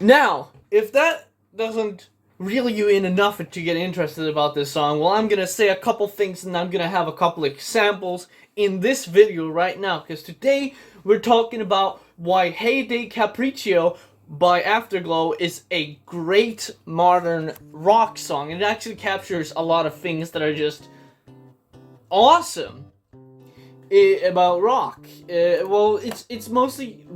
Now, if that doesn't reel you in enough to get interested about this song, well, I'm gonna say a couple things and I'm gonna have a couple examples in this video right now, because today we're talking about why Hey Day Capriccio by Afterglow is a great modern rock song, and it actually captures a lot of things that are just awesome about rock. Well, it's mostly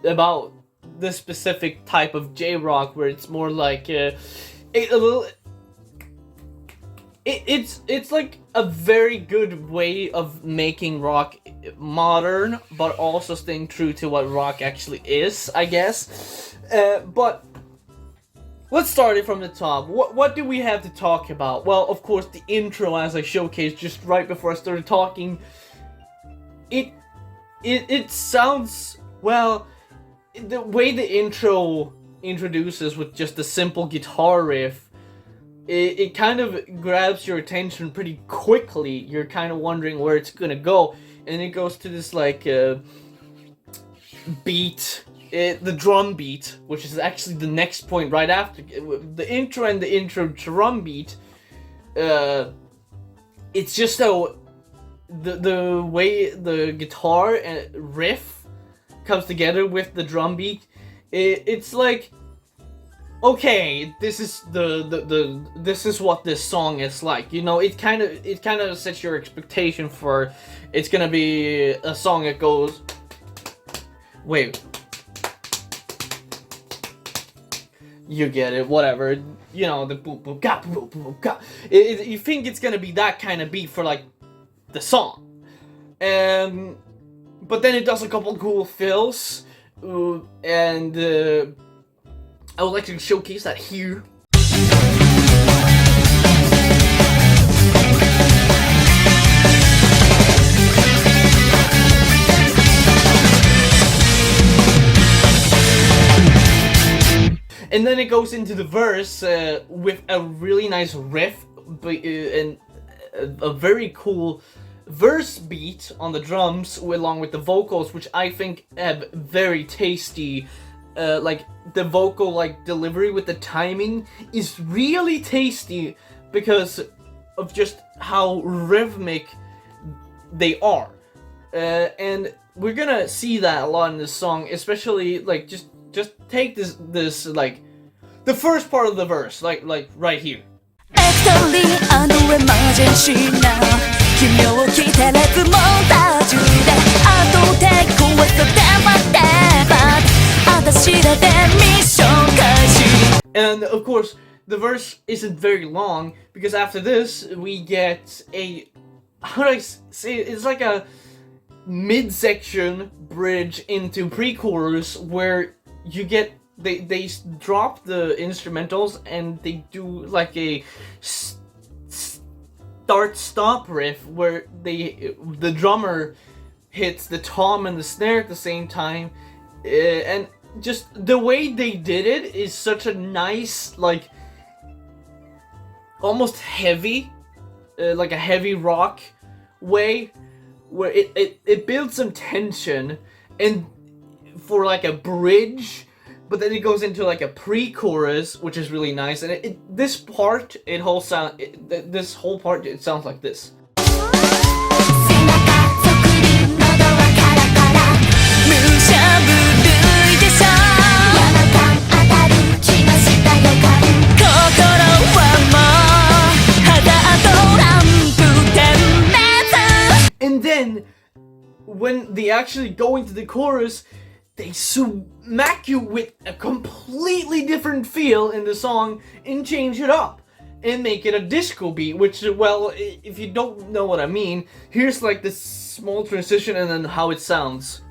about the specific type of J-rock, where it's more like it's like a very good way of making rock modern, but also staying true to what rock actually is, I guess. But let's start it from the top. What do we have to talk about? Well, of course, the intro, as I showcased just right before I started talking. It sounds, well, the way the intro introduces with just a simple guitar riff, it kind of grabs your attention pretty quickly. You're kind of wondering where it's gonna go, and it goes to this like beat, the drum beat, which is actually the next point right after the intro and the intro drum beat. It's just so the way the guitar riff comes together with the drum beat, it's like, okay, this is this is what this song is like, you know. It kind of sets your expectation for it's gonna be a song that goes, wait, you get it, whatever, you know, the boop boop ga boop boop ga. You think it's gonna be that kind of beat for like the song, but then it does a couple cool fills, and I would like to showcase that here. And then it goes into the verse with a really nice riff, and a very cool verse beat on the drums, along with the vocals, which I think have very tasty, like the vocal like delivery with the timing is really tasty because of just how rhythmic they are, and we're gonna see that a lot in this song, especially like just take this like the first part of the verse, like right here. And of course, the verse isn't very long, because after this we get a, how do I say it? It's like a mid-section bridge into pre-chorus where you get they drop the instrumentals and they do like a start-stop riff where the drummer hits the tom and the snare at the same time, and just the way they did it is such a nice, like, almost heavy, like a heavy rock way, where it builds some tension and for like a bridge, but then it goes into like a pre-chorus, which is really nice. And this whole part, it sounds like this. And then when they actually go into the chorus, they smack you with a completely different feel in the song and change it up and make it a disco beat, which, well, if you don't know what I mean, here's like this small transition and then how it sounds.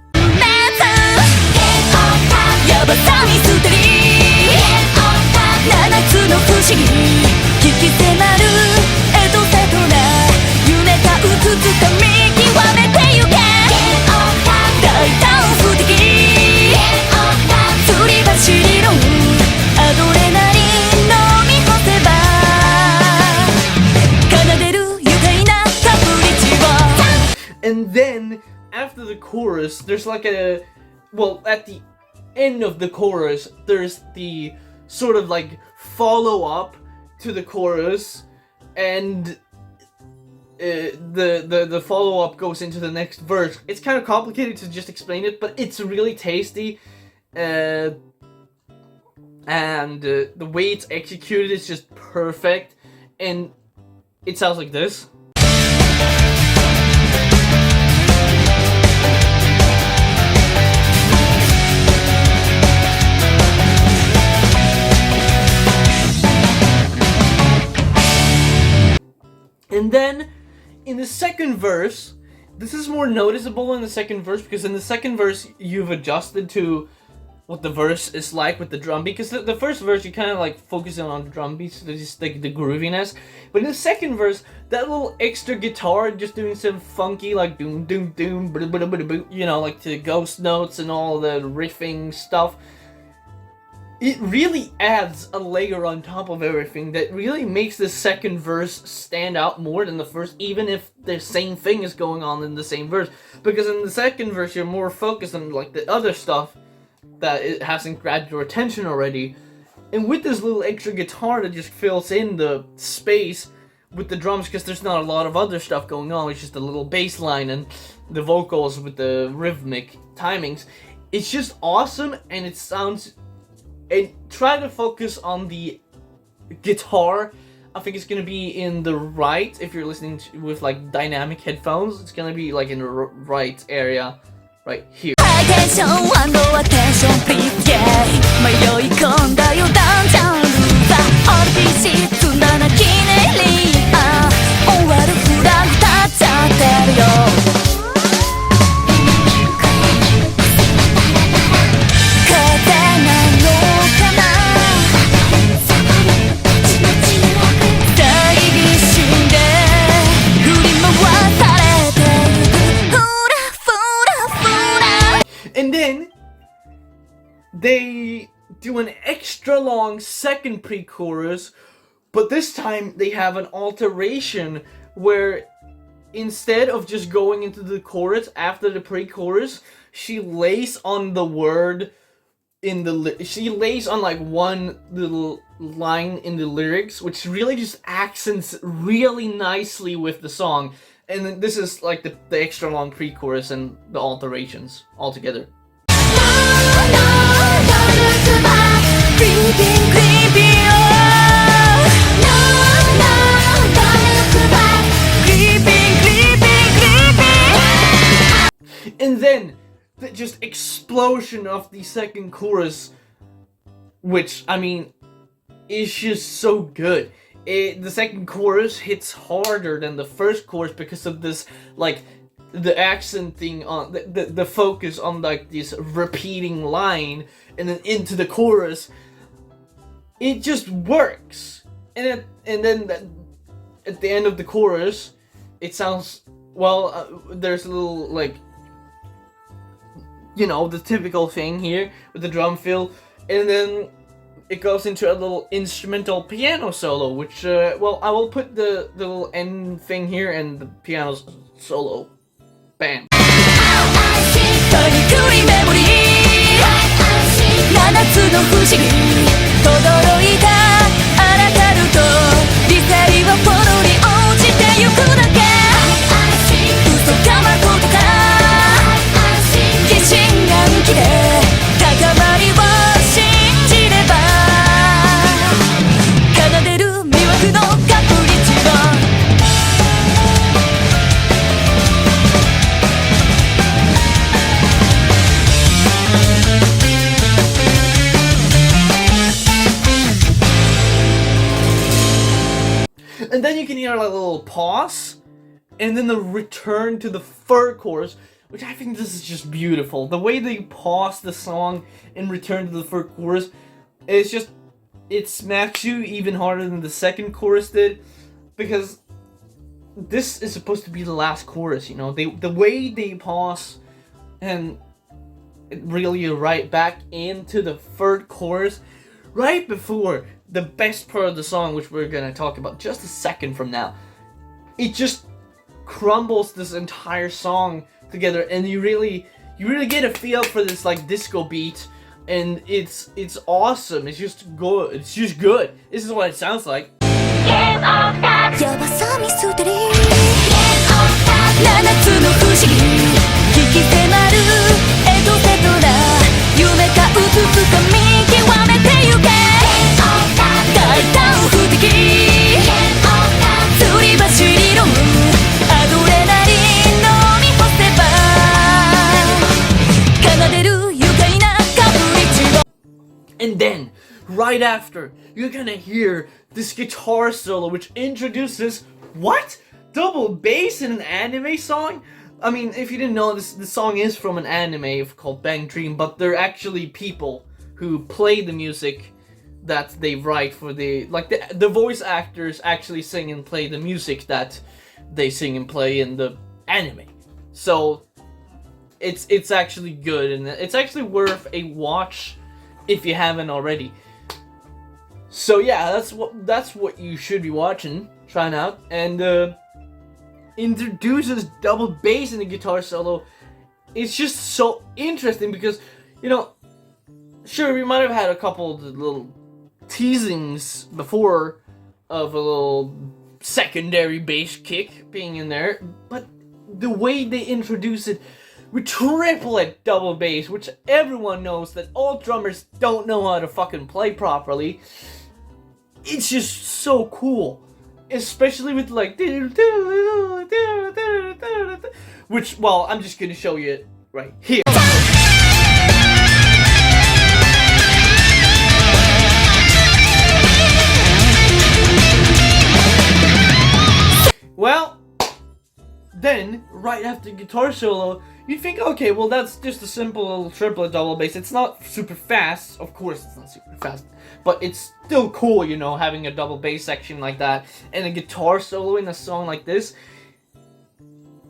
And then after the chorus, there's like a, well, at the end of the chorus, there's the sort of like follow up to the chorus, and the follow up goes into the next verse. It's kind of complicated to just explain it, but it's really tasty, and the way it's executed is just perfect, and it sounds like this. And then, in the second verse, this is more noticeable in the second verse, because in the second verse, you've adjusted to what the verse is like with the drum beat. Because the first verse, you kind of like focusing on the drum beats, just like the grooviness. But in the second verse, that little extra guitar just doing some funky, like doom, doom, doom, you know, like the ghost notes and all the riffing stuff. It really adds a layer on top of everything that really makes the second verse stand out more than the first, even if the same thing is going on in the same verse. Because in the second verse, you're more focused on like the other stuff that it hasn't grabbed your attention already. And with this little extra guitar that just fills in the space with the drums, because there's not a lot of other stuff going on, it's just a little bass line and the vocals with the rhythmic timings. It's just awesome, and it sounds... And try to focus on the guitar. I think it's gonna be in the right, if you're listening to, with like dynamic headphones. It's gonna be like in the right area, right here. And then they do an extra long second pre-chorus, but this time they have an alteration where instead of just going into the chorus after the pre-chorus, she lays on the word in the she lays on like one little line in the lyrics, which really just accents really nicely with the song. And then this is like the extra long pre-chorus and the alterations all together. And then the just explosion of the second chorus, which, I mean, is just so good. The second chorus hits harder than the first chorus because of this, like, the accent thing on the focus on like this repeating line, and then into the chorus. It just works, and then at the end of the chorus, it sounds, well, there's a little like, you know, the typical thing here with the drum fill, and then it goes into a little instrumental piano solo, which, well, I will put the little end thing here and the piano solo. Bam. And then you can hear a little pause, and then the return to the third chorus, which I think this is just beautiful. The way they pause the song and return to the third chorus, it's just, it smacks you even harder than the second chorus did, because this is supposed to be the last chorus, you know? The way they pause and really right back into the third chorus, right before the best part of the song, which we're gonna talk about just a second from now. It just crumbles this entire song together, and you really get a feel for this like disco beat, and it's awesome. It's just good. It's just good. This is what it sounds like. And then, right after, you're gonna hear this guitar solo which introduces, what? Double bass in an anime song? I mean, if you didn't know, this song is from an anime called Bang Dream, but they're actually people who play the music that they write for the voice actors actually sing and play the music that they sing and play in the anime. So it's actually good, and it's actually worth a watch if you haven't already. So yeah, that's what you should be watching, trying out, and introduces double bass in the guitar solo. It's just so interesting because, you know, sure, we might have had a couple of little teasings before of a little secondary bass kick being in there, but the way they introduce it with triplet double bass, which everyone knows that all drummers don't know how to fucking play properly, it's just so cool. Especially with like, which, well, I'm just gonna show you it right here. Well, then, right after guitar solo, you think, okay, well, that's just a simple little triplet double bass. It's not super fast. Of course it's not super fast, but it's still cool, you know, having a double bass section like that and a guitar solo in a song like this.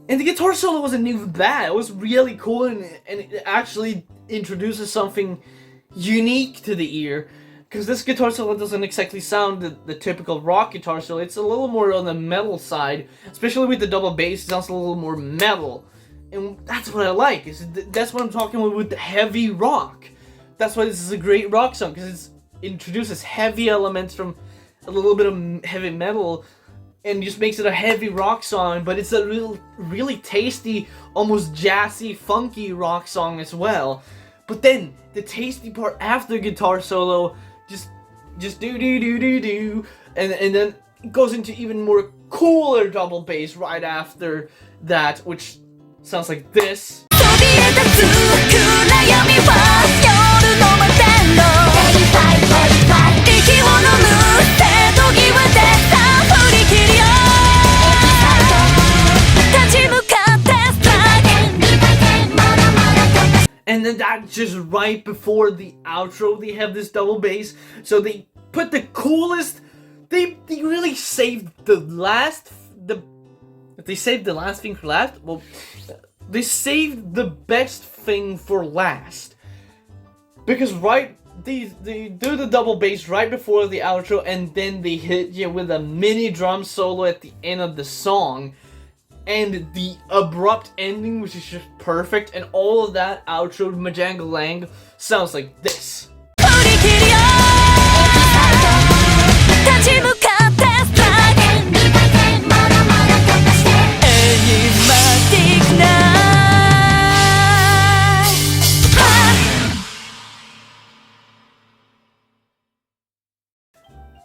And the guitar solo wasn't even bad. It was really cool, and it actually introduces something unique to the ear. Because this guitar solo doesn't exactly sound the typical rock guitar solo. It's a little more on the metal side. Especially with the double bass, it sounds a little more metal. And that's what I like. That's what I'm talking about with the heavy rock. That's why this is a great rock song. Because it introduces heavy elements from a little bit of heavy metal. And just makes it a heavy rock song. But it's a really tasty, almost jazzy, funky rock song as well. But then, the tasty part after guitar solo, just do, and then it goes into even more cooler double bass right after that, which sounds like this. And then that's just right before the outro, they have this double bass. So they put the coolest, they really saved the last, they saved the last thing for last? Well, they saved the best thing for last. Because they do the double bass right before the outro, and then they hit you with a mini drum solo at the end of the song. And the abrupt ending, which is just perfect, and all of that outro to Majangle Lang sounds like this.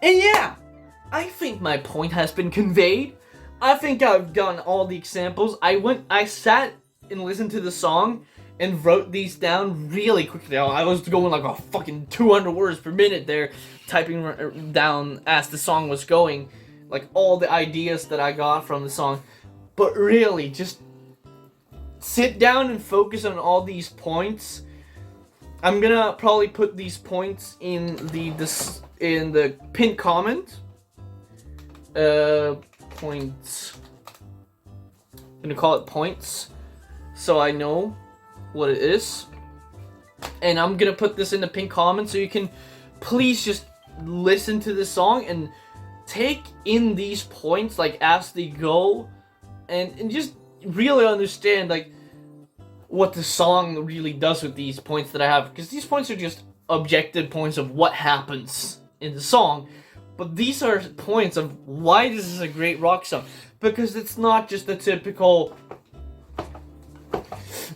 And yeah, I think my point has been conveyed. I think I've done all the examples. I sat and listened to the song and wrote these down really quickly. I was going like a fucking 200 words per minute there, typing down as the song was going, like all the ideas that I got from the song. But really, just sit down and focus on all these points. I'm gonna probably put these points in the pinned comment. Points. I'm gonna call it points, so I know what it is. And I'm gonna put this in the pinned comment so you can please just listen to the song and take in these points like as they go, and just really understand like what the song really does with these points that I have, because these points are just objective points of what happens in the song, but these are points of why this is a great rock song, because it's not just the typical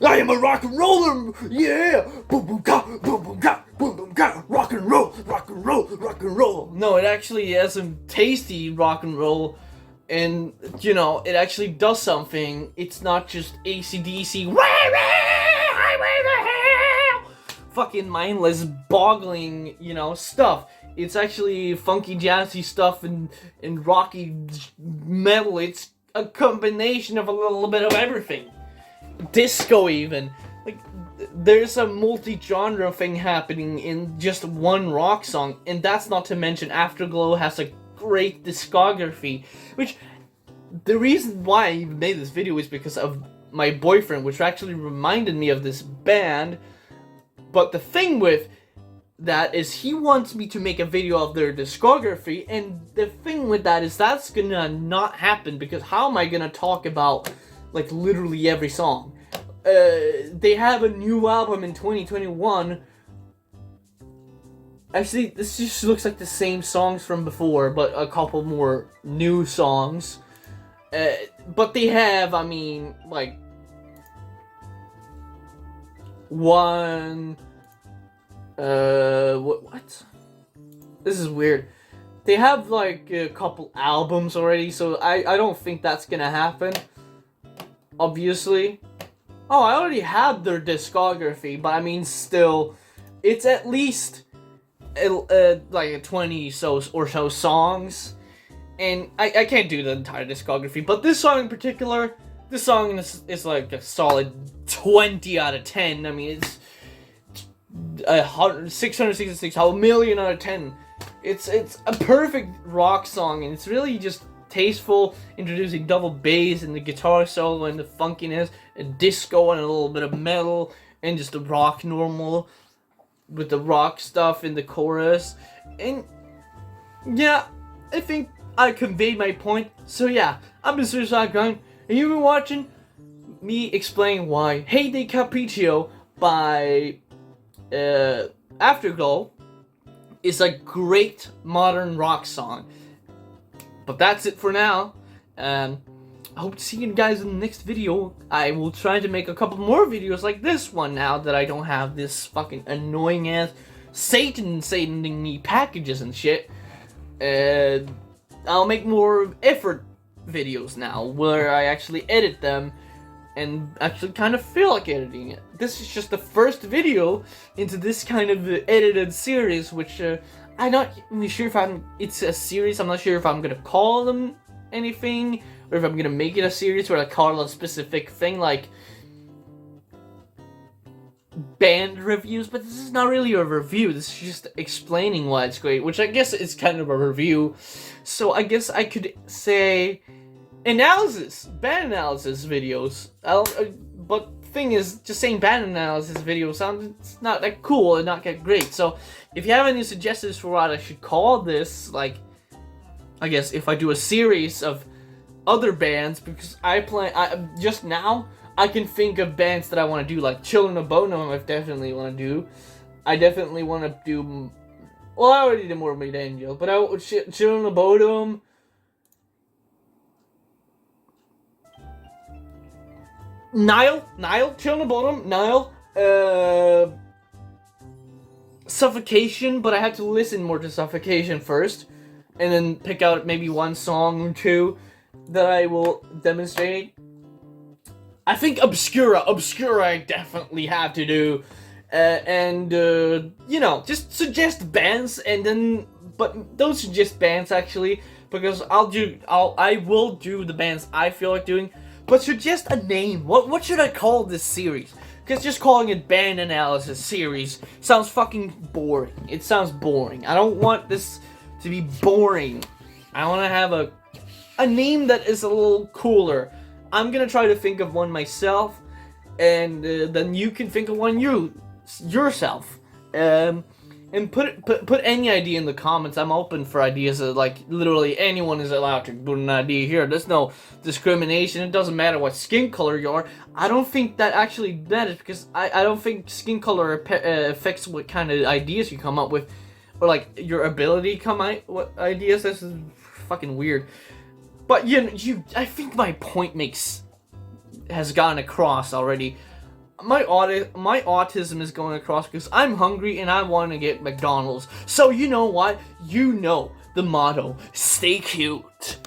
I am a rock and roller, yeah, boom boom ga, boom boom ga, boom boom ga, rock and roll, rock and roll, rock and roll. No, it actually has some tasty rock and roll, and you know, it actually does something. It's not just AC/DC, fucking mindless, boggling, you know, stuff. It's actually funky, jazzy stuff and rocky metal. It's a combination of a little bit of everything. Disco even. Like, there's a multi-genre thing happening in just one rock song, and that's not to mention Afterglow has a great discography, which the reason why I even made this video is because of my boyfriend, which actually reminded me of this band. But the thing with that is he wants me to make a video of their discography, and the thing with that is that's gonna not happen, because how am I gonna talk about like literally every song? They have a new album in 2021. Actually, this just looks like the same songs from before, but a couple more new songs. But they have, I mean, like one. What? This is weird. They have like a couple albums already, so I don't think that's gonna happen. Obviously. Oh, I already had their discography, but I mean, still, it's at least like 20 or so songs, and I can't do the entire discography, but this song in particular, this song is like a solid 20 out of 10. I mean, it's 666, a million out of 10. It's a perfect rock song, and it's really just tasteful, introducing double bass and the guitar solo and the funkiness and disco and a little bit of metal and just the rock normal with the rock stuff in the chorus. And yeah, I think I conveyed my point. So yeah, I've been Suicide Grind, and you've been watching me explain why Hey Day Capriccio by Afterglow is a great modern rock song. But that's it for now. I hope to see you guys in the next video. I will try to make a couple more videos like this one now that I don't have this fucking annoying ass Satan sending me packages and shit. I'll make more effort videos now where I actually edit them and actually kind of feel like editing it. This is just the first video into this kind of edited series, which I'm not really sure if it's a series. I'm not sure if I'm gonna call them anything, or if I'm gonna make it a series where I call it a specific thing, like band reviews, but this is not really a review. This is just explaining why it's great, which I guess is kind of a review. So I guess I could say band analysis videos. But thing is, just saying band analysis videos sounds not that cool and not that great. So if you have any suggestions for what I should call this, like, I guess if I do a series of other bands, because just now I can think of bands that I want to do, like Children of Bodom. I definitely want to do. I definitely want to do. Well, I already did Morbid Angel, but Children of Bodom. Nile, Children of Bodom, Nile, Suffocation, but I had to listen more to Suffocation first, and then pick out maybe one song or two that I will demonstrate. I think Obscura I definitely have to do, and you know, just suggest bands, and then, but don't suggest bands actually, because I will do the bands I feel like doing. But suggest a name. What should I call this series? Because just calling it band analysis series sounds fucking boring. It sounds boring. I don't want this to be boring. I want to have a name that is a little cooler. I'm gonna try to think of one myself, and then you can think of one yourself. And put any idea in the comments. I'm open for ideas. Like literally anyone is allowed to put an idea here. There's no discrimination. It doesn't matter what skin color you are. I don't think that actually matters because I don't think skin color affects what kind of ideas you come up with, or like your ability to come out what ideas. This is fucking weird. But I think my point has gone across already. My autism is going across because I'm hungry and I want to get McDonald's. So you know what? You know the motto: stay cute.